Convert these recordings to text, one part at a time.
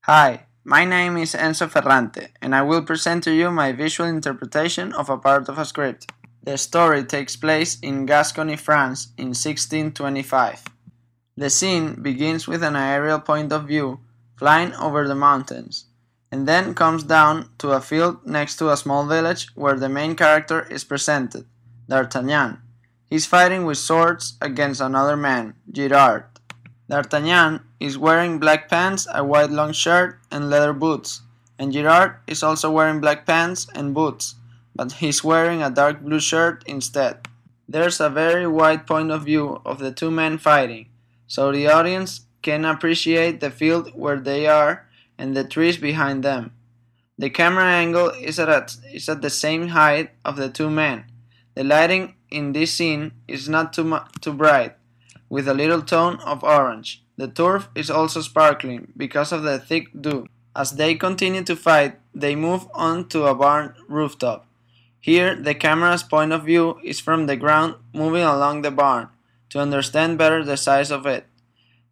Hi, my name is Enzo Ferrante, and I will present to you my visual interpretation of a part of a script. The story takes place in Gascony, France in 1625. The scene begins with an aerial point of view, flying over the mountains, and then comes down to a field next to a small village where the main character is presented, D'Artagnan. He's fighting with swords against another man, Girard. D'Artagnan is wearing black pants, a white long shirt, and leather boots, and Girard is also wearing black pants and boots, but he's wearing a dark blue shirt instead. There's a very wide point of view of the two men fighting, so the audience can appreciate the field where they are and the trees behind them. The camera angle is at the same height of the two men. The lighting in this scene is not too bright, with a little tone of orange. The turf is also sparkling because of the thick dew. As they continue to fight, they move on to a barn rooftop. Here, the camera's point of view is from the ground moving along the barn, to understand better the size of it.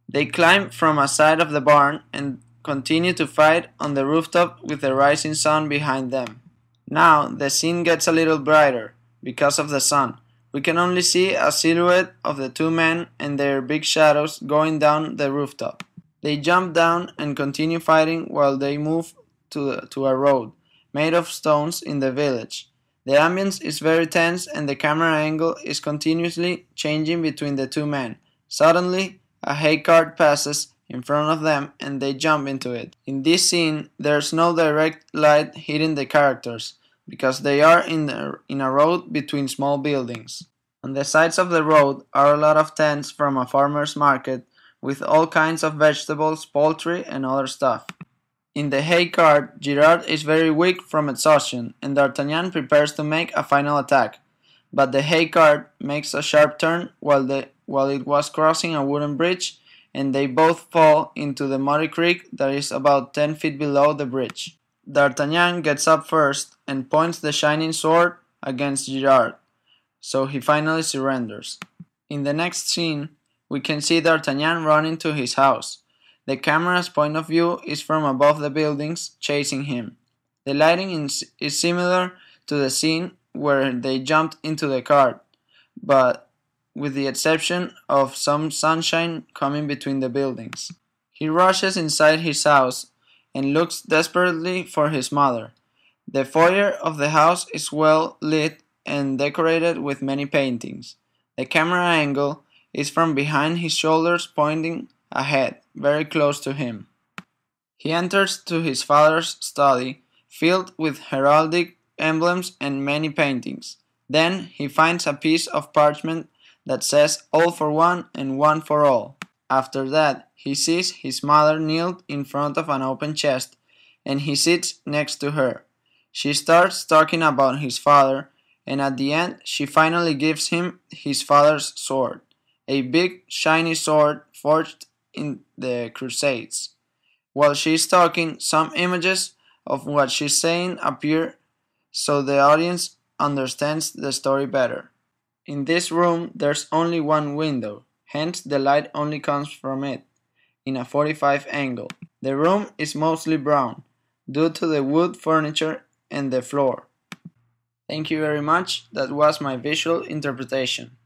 They climb from a side of the barn and continue to fight on the rooftop with the rising sun behind them. Now, the scene gets a little brighter because of the sun. We can only see a silhouette of the two men and their big shadows going down the rooftop. They jump down and continue fighting while they move to a road made of stones in the village. The ambience is very tense and the camera angle is continuously changing between the two men. Suddenly, a hay cart passes in front of them and they jump into it. In this scene, there's no direct light hitting the characters, because they are in a road between small buildings. On the sides of the road are a lot of tents from a farmer's market with all kinds of vegetables, poultry, and other stuff. In the hay cart, Girard is very weak from exhaustion, and D'Artagnan prepares to make a final attack. But the hay cart makes a sharp turn while it was crossing a wooden bridge, and they both fall into the muddy creek that is about 10 feet below the bridge. D'Artagnan gets up first and points the shining sword against Girard, so he finally surrenders. In the next scene, we can see D'Artagnan running to his house. The camera's point of view is from above the buildings, chasing him. The lighting is similar to the scene where they jumped into the cart, but with the exception of some sunshine coming between the buildings. He rushes inside his house and looks desperately for his mother. The foyer of the house is well lit and decorated with many paintings. The camera angle is from behind his shoulders pointing ahead, very close to him. He enters to his father's study, filled with heraldic emblems and many paintings. Then he finds a piece of parchment that says "All for one and one for all." After that, he sees his mother kneeled in front of an open chest, and he sits next to her. She starts talking about his father, and at the end she finally gives him his father's sword, a big shiny sword forged in the Crusades. While she is talking, some images of what she's saying appear so the audience understands the story better. In this room there's only one window, hence the light only comes from it, in a 45 angle. The room is mostly brown, due to the wood furniture and the floor. Thank you very much. That was my visual interpretation.